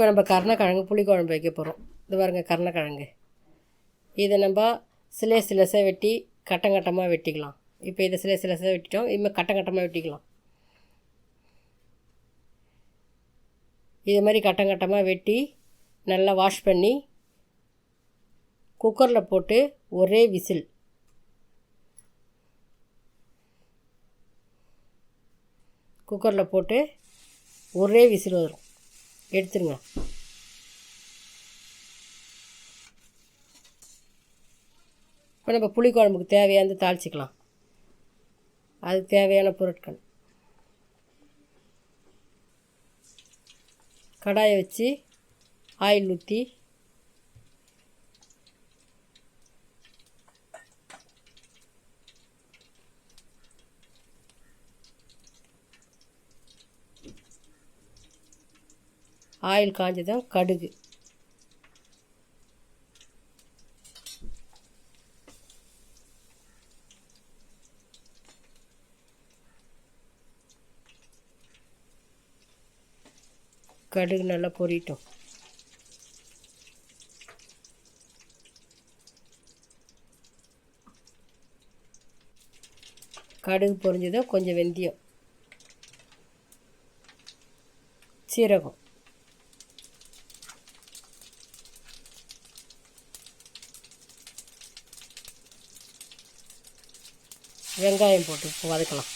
இப்போ நம்ம கருணக்கிழங்கு புளிக்குழம்பு வைக்க போகிறோம். இது பாருங்கள் கருணக்கிழங்கு. இதை நம்ம சிலேசாக வெட்டி கட்டங்கட்டமாக வெட்டிக்கலாம். இப்போ இதை சிலேசாக வெட்டிட்டோம். இனிமேல் கட்டங்கட்டமாக வெட்டிக்கலாம். இது மாதிரி கட்டங்கட்டமாக வெட்டி நல்லா வாஷ் பண்ணி குக்கரில் போட்டு ஒரே விசில். குக்கரில் போட்டு ஒரே விசில் வரும், எடுத்துருங்க. இப்போ நம்ம புளிக்குழம்புக்கு தேவையானது தாளிச்சிக்கலாம். அதுக்கு தேவையான பொருட்கள்: கடாயை வச்சு ஆயில் ஊற்றி ஆயில் காஞ்சதும் கடுகு, கடுகு நல்லா பொரியட்டும். கடுகு பொரிஞ்சதும் கொஞ்சம் வெந்தயம், சீரகம், வெங்காயம் போட்டு வதக்கலாம்.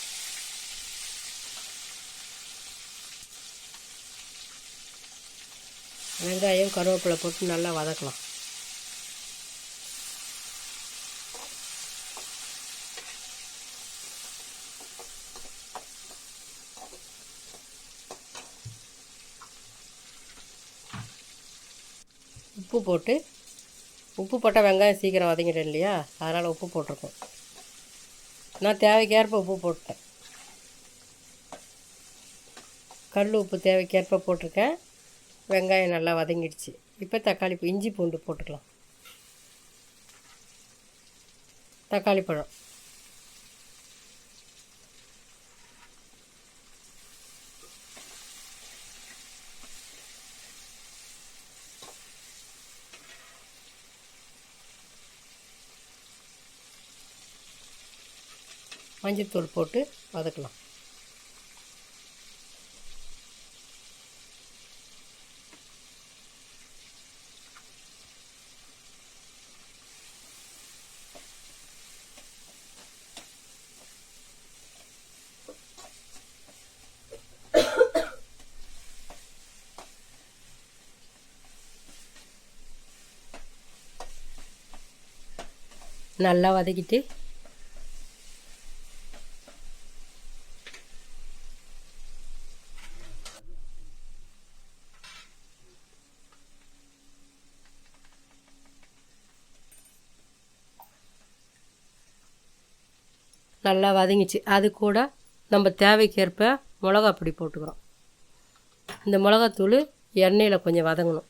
வெங்காயம் கருவேப்பிலை போட்டு நல்லா வதக்கலாம். உப்பு போட்டால் வெங்காயம் சீக்கிரம் வதங்கிடும் இல்லையா, அதனால் உப்பு போட்டிருக்கோம். நான் தேவைக்கேற்ப உப்பு போட்டேன். கல் உப்பு தேவைக்கேற்ப போட்டிருக்கேன். வெங்காயம் நல்லா வதங்கிடுச்சு. இப்போ இஞ்சி பூண்டு போட்டுக்கலாம். தக்காளி பழம், மஞ்சள்தூள் போட்டு வதக்கலாம். நல்லா வதக்கிட்டு நல்லா வதங்கிச்சு. அது கூட நம்ம தேவைக்கேற்ப மிளகாப்பொடி போட்டுக்கிறோம். இந்த மிளகாத்தூள் எண்ணெயில் கொஞ்சம் வதங்கணும்.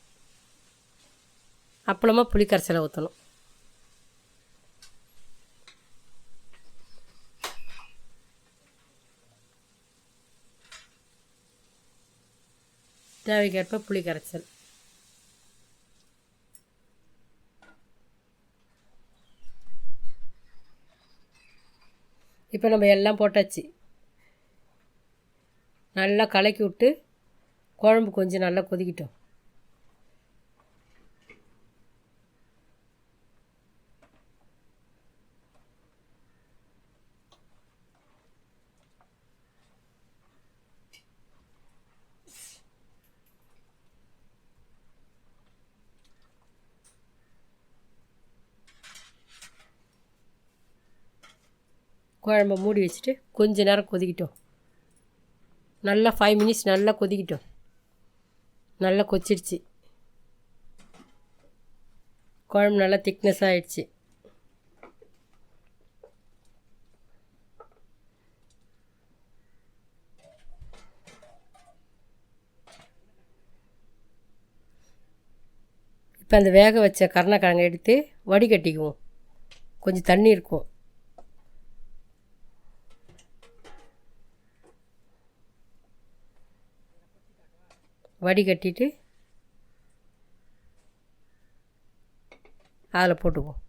அப்புறமா புளிக்கரைசலை ஊற்றணும். தேவைக்கேற்ப புளி கரைசல். இப்போ நம்ம எல்லாம் போட்டாச்சு. நல்லா கலக்கி விட்டு குழம்பு கொஞ்சம் நல்லா கொதிக்கிட்டோம். குழம்பை மூடி வச்சுட்டு கொஞ்ச நேரம் கொதிக்கிட்டோம். நல்லா 5 மினிட்ஸ் நல்லா கொதிக்கிட்டோம். நல்லா கொச்சிடுச்சு. குழம்பு நல்லா திக்னஸ் ஆகிடுச்சு. இப்போ அந்த வேக வச்ச கருணக்கிழங்கை எடுத்து வடிகட்டிக்குவோம். கொஞ்சம் தண்ணி இருக்கும். வடிகட்டிட்டு அதில் போட்டுக்குவோம்.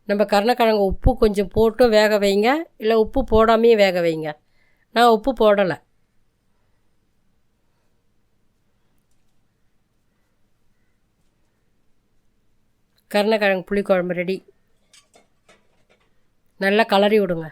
நம்ம கருணக்கிழங்கு உப்பு கொஞ்சம் போட்டும் வேக வைங்க, இல்லை உப்பு போடாமையே வேக வைங்க. நான் உப்பு போடலை. கருணக்கிழங்கு புளிக்குழம்பு ரெடி. நல்லா கலரி விடுங்க.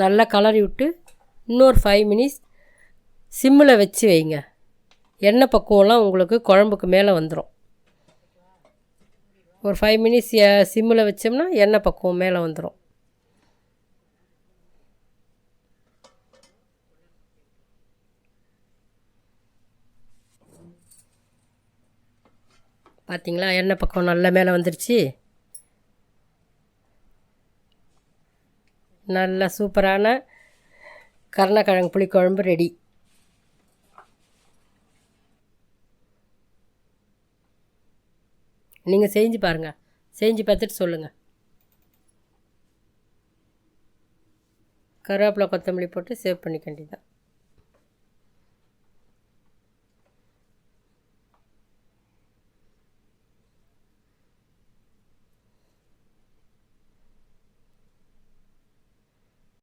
நல்லா கலரி விட்டு இன்னொரு 5 மினிட்ஸ் சிம்மில் வச்சு வைங்க. எண்ணெய் பக்குவம்லாம் உங்களுக்கு குழம்புக்கு மேலே வந்துடும். ஒரு 5 மினிட்ஸ் சிம்மில் வச்சோம்னா எண்ணெய் பக்குவம் மேலே வந்துடும். பார்த்திங்களா, எண்ணெய் பக்குவம் நல்லா மேலே வந்துருச்சு. நல்ல சூப்பரான கருணக்கிழங்கு புளிக்குழம்பு ரெடி. நீங்கள் செஞ்சு பாருங்கள். செஞ்சு பார்த்துட்டு சொல்லுங்கள். கருவேப்பிலை கொத்தமல்லி போட்டு சேவ் பண்ணிக்க வேண்டியதுதான்.